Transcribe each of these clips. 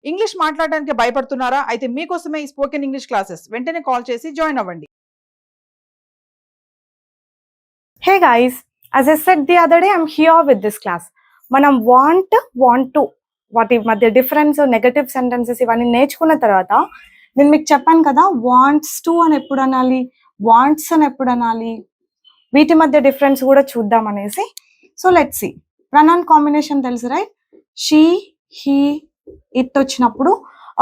English మాట్లాడడానికి భయపడుతున్నారా? అయితే మీకోసమే ఈ స్పోకెన్ ఇంగ్లీష్ క్లాసెస్. వెంటనే కాల్ చేసి జాయిన్ అవ్వండి. Hey guys, as I said the other day, I'm here with this class. మనం want to వాటి మధ్య డిఫరెన్స్, నెగటివ్ సెంటెన్సెస్ ఇవన్నీ నేర్చుకున్న తర్వాత నేను మీకు చెప్పాను కదా, వాంట్స్ టు అని ఎప్పుడు అనాలి, వాంట్స్ అని ఎప్పుడు అనాలి, వీటి మధ్య డిఫరెన్స్ కూడా చూద్దాం అనేసి. So let's see. Pronoun combination తెలుసు రైట్? షీ, హీ, ఇట్ వచ్చినప్పుడు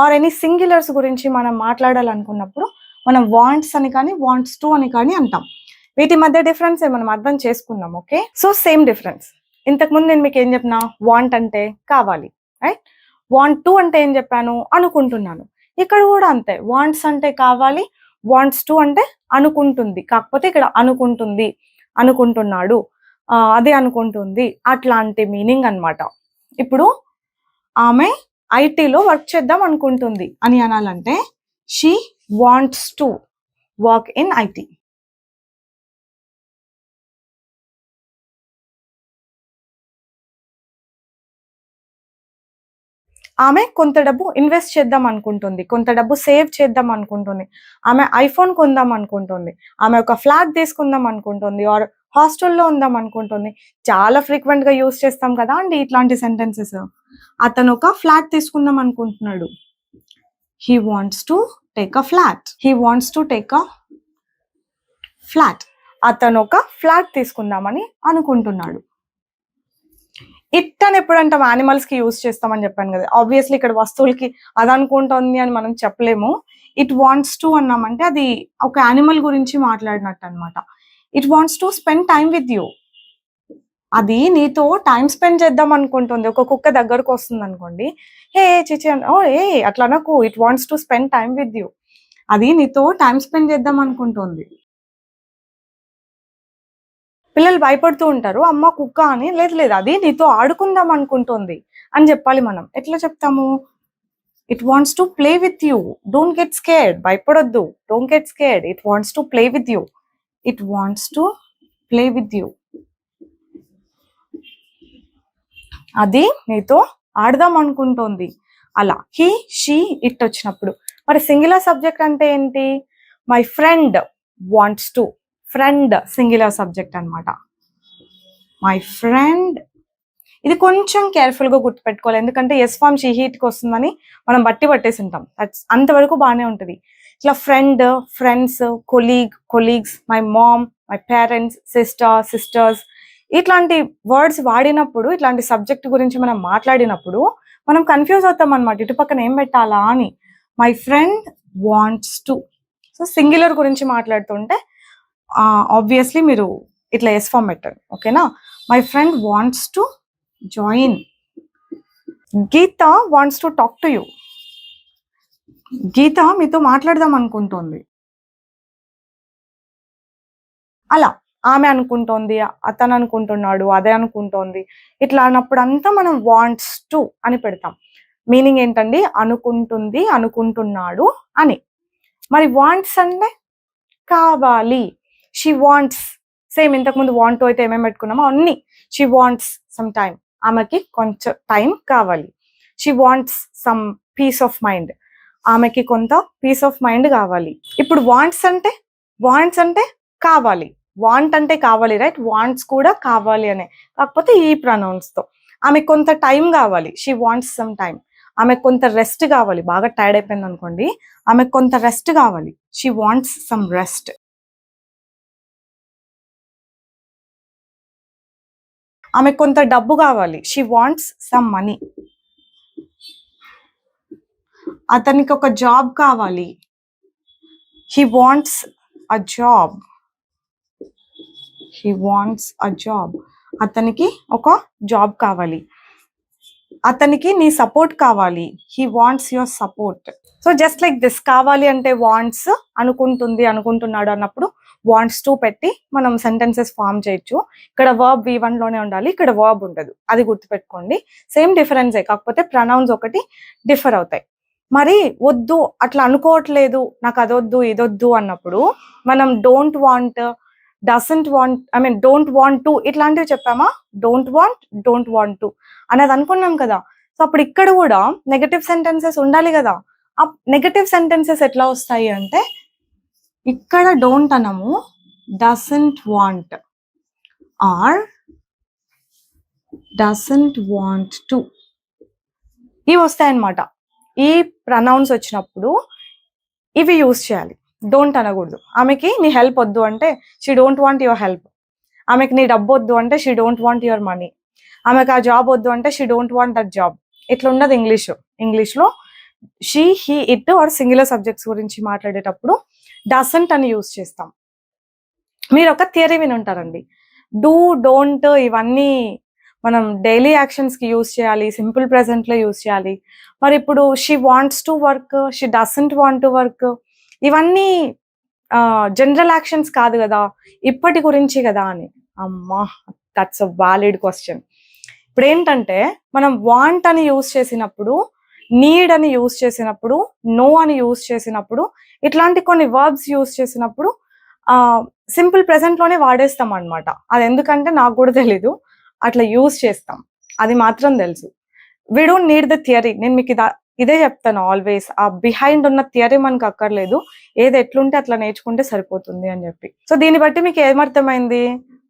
ఆర్ ఎనీ సింగులర్స్ గురించి మనం మాట్లాడాలనుకున్నప్పుడు మనం వాంట్స్ అని కానీ వాంట్స్ టు అని కానీ అంటాం. వీటి మధ్య డిఫరెన్స్ మనం అర్థం చేసుకున్నాం. Okay, so same difference. ఇంతకుముందు నేను మీకు ఏం చెప్పినా, వాంట్ అంటే కావాలి రైట్, వాంట్ టు అంటే ఏం చెప్పాను, అనుకుంటున్నాను. ఇక్కడ కూడా అంతే, వాంట్స్ అంటే కావాలి, వాంట్స్ టు అంటే అనుకుంటుంది. కాకపోతే ఇక్కడ అనుకుంటుంది, అనుకుంటున్నాడు, అదే అనుకుంటుంది, అట్లాంటి మీనింగ్ అన్నమాట. ఇప్పుడు ఆమె ఐటీలో వర్క్ చేద్దాం అనుకుంటుంది అని అనాలంటే she wants to work in IT. ఆమె కొంత డబ్బు ఇన్వెస్ట్ చేద్దాం అనుకుంటుంది, కొంత డబ్బు సేవ్ చేద్దాం అనుకుంటుంది, ఆమె ఐఫోన్ కొందాం అనుకుంటుంది, ఆమె ఒక ఫ్లాట్ తీసుకుందాం అనుకుంటుంది, ఆర్ హాస్టల్లో ఉందాం అనుకుంటుంది. చాలా ఫ్రీక్వెంట్ గా యూజ్ చేస్తాం కదా అండి ఇట్లాంటి సెంటెన్సెస్. అతను ఒక ఫ్లాట్ తీసుకుందాం అనుకుంటున్నాడు, he wants to take a flat, he wants to take a flat. అతను ఒక ఫ్లాట్ తీసుకుందామని అనుకుంటున్నాడు. ఇట్ అని ఎప్పుడంటాం, యానిమల్స్ కి యూజ్ చేస్తామని చెప్పాను కదా. ఆబ్వియస్లీ ఇక్కడ వస్తువులకి అది అనుకుంటుంది అని మనం చెప్పలేము. ఇట్ వాంట్స్ టు అన్నామంటే అది ఒక యానిమల్ గురించి మాట్లాడినట్టు అనమాట. It wants to spend time with you, అది నీతో టైం స్పెండ్ చేద్దాం అనుకుంటుంది. ఒక కుక్క దగ్గరకు వస్తుంది అనుకోండి, హే చిచి ఓ ఏ అట్లా నాకు, it wants to spend time with you, అది నీతో టైం స్పెండ్ చేద్దాం అనుకుంటుంది. పిల్లలు భయపడుతూ ఉంటారు, అమ్మ కుక్క అని. లేదు లేదు, అది నీతో ఆడుకుందాం అనుకుంటుంది అని చెప్పాలి మనం. ఎట్లా చెప్తాము, it wants to play with you, don't get scared, భయపడొద్దు, don't get scared, it wants to play with you, it wants to play with you, అది నీతో ఆడదాం అనుకుంటోంది. అలా హీ, షీ, ఇట్ వచ్చినప్పుడు. మరి సింగులర్ సబ్జెక్ట్ అంటే ఏంటి, my friend wants to, friend singular subject అనమాట. మై ఫ్రెండ్, ఇది కొంచెం కేర్ఫుల్ గా గుర్తుపెట్టుకోవాలి, ఎందుకంటే ఎస్ ఫామ్ షీ హీట్ కి వస్తుందని మనం బట్టి పట్టేసి ఉంటాం. అంతవరకు బాగానే ఉంటుంది. ఇట్లా friend, friends, colleagues, my mom, my parents, sisters, ఇట్లాంటి వర్డ్స్ వాడినప్పుడు, ఇట్లాంటి సబ్జెక్ట్ గురించి మనం మాట్లాడినప్పుడు మనం కన్ఫ్యూజ్ అవుతాం అనమాట, ఇటు పక్కన ఏం పెట్టాలా అని. My friend wants to. So singular గురించి మాట్లాడుతుంటే ఆబ్వియస్లీ మీరు ఇట్లా ఎస్ ఫామ్ పెట్టండి. ఓకేనా, my friend wants to join. Geeta wants to talk to you, Geeta మీతో మాట్లాడదాం అనుకుంటోంది. అలా ఆమె అనుకుంటోంది, అతను అనుకుంటున్నాడు, అదే అనుకుంటోంది, ఇట్లా అన్నప్పుడు అంతా మనం వాంట్స్ టు అని పెడతాం. మీనింగ్ ఏంటండి, అనుకుంటుంది, అనుకుంటున్నాడు అని. మరి వాంట్స్ అంటే కావాలి. షీ వాంట్స్, సేమ్ ఇంతకుముందు వాంట్ టు అయితే ఏమేమి పెట్టుకున్నామో అన్ని. షీ వాంట్స్ సమ్ టైం, ఆమెకి కొంచెం టైం కావాలి. She wants some piece of mind, ఆమెకి కొంత పీస్ ఆఫ్ మైండ్ కావాలి. ఇప్పుడు వాంట్స్ అంటే కావాలి, వాంట్ అంటే కావాలి రైట్, వాంట్స్ కూడా కావాలి అనే, కాకపోతే ఈ ప్రొనౌన్స్ తో. ఆమెకు కొంత టైం కావాలి, షీ వాంట్స్ సమ్ టైం. ఆమెకు కొంత రెస్ట్ కావాలి, బాగా టైర్డ్ అయిపోయింది అనుకోండి, ఆమెకు కొంత రెస్ట్ కావాలి, షీ వాంట్స్ సమ్ రెస్ట్. ఆమెకు కొంత డబ్బు కావాలి, షీ వాంట్స్ సమ్ మనీ. అతనికి ఒక జాబ్ కావాలి, he wants a job, he wants a job. అతనికి ఒక జాబ్ కావాలి. అతనికి నీ సపోర్ట్ కావాలి, he wants your support. So just like this, కావాలి అంటే వాంట్స్, అనుకుంటుంది, అనుకుంటున్నాడు అన్నప్పుడు వాంట్స్ టు పెట్టి మనం సెంటెన్సెస్ ఫామ్ చేయొచ్చు. ఇక్కడ వర్బ్ V1 లోనే ఉండాలి, ఇక్కడ వర్బ్ ఉండదు, అది గుర్తుపెట్టుకోండి. సేమ్ డిఫరెన్సే, కాకపోతే ప్రొనౌన్స్ ఒకటి డిఫర్ అవుతాయి. మరి వద్దు, అట్లా అనుకోవట్లేదు, నాకు అదొద్దు ఇదొద్దు అన్నప్పుడు మనం don't want, doesn't want, don't want to ఇట్లాంటివి చెప్పామా. డోంట్ వాంట్ టు అన్నది అనుకున్నాం కదా. సో అప్పుడు ఇక్కడ కూడా నెగటివ్ సెంటెన్సెస్ ఉండాలి కదా. ఆ నెగటివ్ సెంటెన్సెస్ ఎట్లా వస్తాయి అంటే ఇక్కడ డోంట్ అనము, doesn't want or doesn't want to, ఇవి వస్తాయన్నమాట. ఈ ప్రనౌన్స్ వచ్చినప్పుడు ఇవి యూజ్ చేయాలి, డోంట్ అనకూడదు. ఆమెకి నీ హెల్ప్ వద్దు అంటే she don't want your help. ఆమెకి నీ డబ్బు వద్దు అంటే she don't want your money. ఆమెకు ఆ జాబ్ వద్దు అంటే she don't want that job. ఇట్లా ఉండదు ఇంగ్లీష్లో she, he, it or singular subjects గురించి మాట్లాడేటప్పుడు డజంట్ అని యూజ్ చేస్తాం. మీరు ఒక థియరీ విని ఉంటారండి, డూ, డోంట్ ఇవన్నీ మనం డైలీ యాక్షన్స్కి యూజ్ చేయాలి, సింపుల్ ప్రెజెంట్లో యూజ్ చేయాలి. మరి ఇప్పుడు she wants to work, she doesn't want to work, ఇవన్నీ జనరల్ యాక్షన్స్ కాదు కదా, ఇప్పటి గురించి కదా అని. అమ్మా, దట్స్ అ వాలిడ్ క్వశ్చన్. ఇప్పుడు ఏంటంటే మనం వాంట్ అని యూజ్ చేసినప్పుడు, నీడ్ అని యూజ్ చేసినప్పుడు, నో అని యూజ్ చేసినప్పుడు, ఇట్లాంటి కొన్ని వర్బ్స్ యూజ్ చేసినప్పుడు సింపుల్ ప్రెజెంట్లోనే వాడేస్తాం అనమాట. అది ఎందుకంటే నాకు కూడా తెలీదు, అట్లా యూజ్ చేస్తాం, అది మాత్రం తెలుసు. We don't need the theory. నేను మీకు ఇదే చెప్తాను ఆల్వేస్, ఆ బిహైండ్ ఉన్న థియరీ మనకు అక్కర్లేదు, ఏది ఎట్లుంటే అట్లా నేర్చుకుంటే సరిపోతుంది అని చెప్పి. సో దీన్ని బట్టి మీకు ఏమర్థమైంది,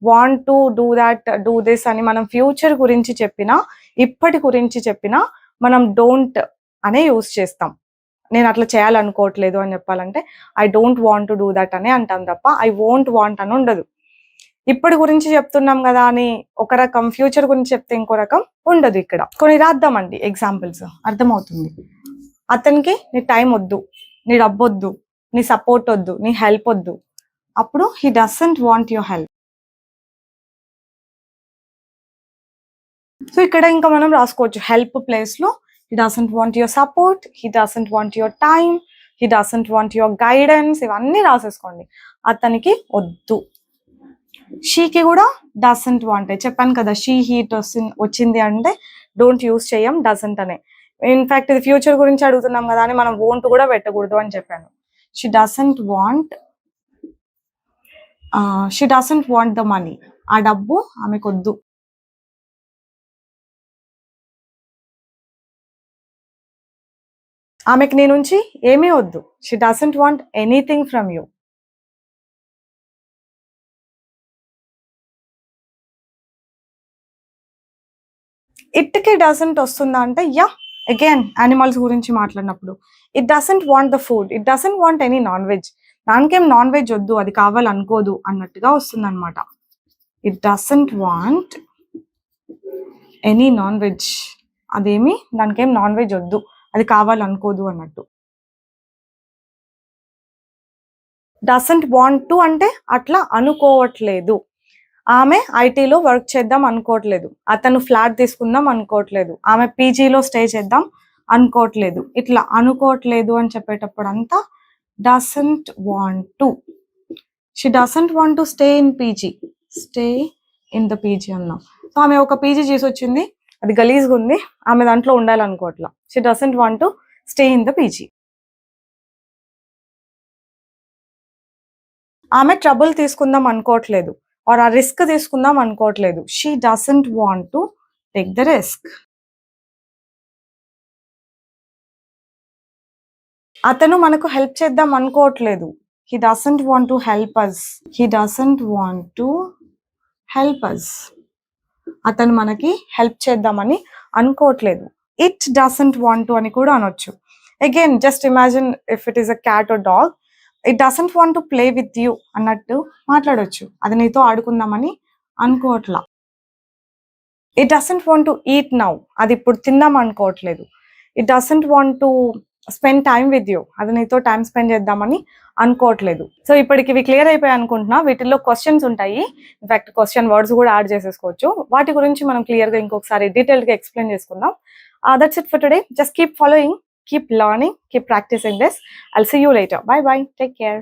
want to do that, do this అని మనం ఫ్యూచర్ గురించి చెప్పినా, ఇప్పటి గురించి చెప్పినా మనం డోంట్ అనే యూజ్ చేస్తాం. నేను అట్లా చేయాలనుకోవట్లేదు అని చెప్పాలంటే I don't want to do that అనే అంటాం తప్ప ఐ వోంట్ వాంట్ అని ఉండదు. ఇప్పటి గురించి చెప్తున్నాం కదా అని ఒక రకం, ఫ్యూచర్ గురించి చెప్తే ఇంకో రకం ఉండదు. ఇక్కడ కొన్ని రాద్దామండి ఎగ్జాంపుల్స్, అర్థమవుతుంది. అతనికి నీ టైం వద్దు, నీ డబ్బు వద్దు, నీ సపోర్ట్ వద్దు, నీ హెల్ప్ వద్దు, అప్పుడు he doesn't want your help. So ఇక్కడ ఇంకా మనం రాసుకోవచ్చు హెల్ప్ ప్లేస్లో he doesn't want your support, he doesn't want your time, he doesn't want your guidance, ఇవన్నీ రాసేసుకోండి. అతనికి వద్దు. షీకి కూడా డజంట్ వాంట్, చెప్పాను కదా, షీ, హీట్ వచ్చింది అంటే డోంట్ యూజ్ చేయం, డజంట్ అనే. ఇన్ఫాక్ట్ ఇది ఫ్యూచర్ గురించి అడుగుతున్నాం కదా అని మనం వోంట్ కూడా పెట్టకూడదు అని చెప్పాను. She doesn't want the money, ఆ డబ్బు ఆమెకు వద్దు. ఆమెకి నీ నుంచి ఏమీ వద్దు, she doesn't want anything from you. ఇట్కి డజంట్ వస్తుందా అంటే యా, అగైన్ యానిమల్స్ గురించి మాట్లాడినప్పుడు it doesn't want the food, it doesn't want any non veg, దానికేం నాన్ వెజ్ వద్దు, అది కావాలనుకోదు అన్నట్టుగా వస్తుంది అనమాట. It doesn't want any non veg, అదేమి దానికేం నాన్ వెజ్ వద్దు, అది కావాలనుకోదు అన్నట్టు. డజంట్ వాంట్ టు అంటే అట్లా అనుకోవట్లేదు. ఆమె ఐటీలో వర్క్ చేద్దాం అనుకోవట్లేదు, అతను ఫ్లాట్ తీసుకుందాం అనుకోవట్లేదు, ఆమె పీజీలో స్టే చేద్దాం అనుకోవట్లేదు. ఇట్లా అనుకోవట్లేదు అని చెప్పేటప్పుడు అంతా doesn't want to. She doesn't want to stay in PG, stay in the PG అన్నాం. సో ఆమె ఒక పీజీ చేసి వచ్చింది, అది గలీజ్గా ఉంది, ఆమె దాంట్లో ఉండాలనుకోవట్లా. She doesn't want to stay in the PG. ఆమె ట్రబుల్ తీసుకుందాం అనుకోవట్లేదు, ఆర్ ఆ రిస్క్ తీసుకుందాం అనుకోవట్లేదు. She doesn't want to take the risk. అతను మనకు హెల్ప్ చేద్దాం అనుకోవట్లేదు. He doesn't want to help us, he doesn't want to help us. అతను మనకి హెల్ప్ చేద్దామని అనుకోవట్లేదు. ఇట్ డజంట్ వాంట్ టు అని కూడా అనొచ్చు. Again just imagine if it is a cat or dog, it doesn't want to play with you అన్నట్టు మాట్లాడవచ్చు, అది నీతో ఆడుకుందామని అనుకోవట్లా. It doesn't want to eat now, అది ఇప్పుడు తిందాం అనుకోవట్లేదు. It doesn't want to spend time with you, అది నీతో టైం స్పెండ్ చేద్దామని అనుకోవట్లేదు. సో ఇప్పటికి ఇవి క్లియర్ అయిపోయాయి అనుకుంటున్నా. వీటిల్లో క్వశ్చన్స్ ఉంటాయి, ఇన్ఫాక్ట్ క్వశ్చన్ వర్డ్స్ కూడా యాడ్ చేసేసుకోవచ్చు. వాటి గురించి మనం క్లియర్గా ఇంకొకసారి డీటెయిల్గా ఎక్స్ప్లెయిన్ చేసుకుందాం. That's it for today. Just keep following, keep learning, keep practicing this. I'll see you later. Bye bye. Take care.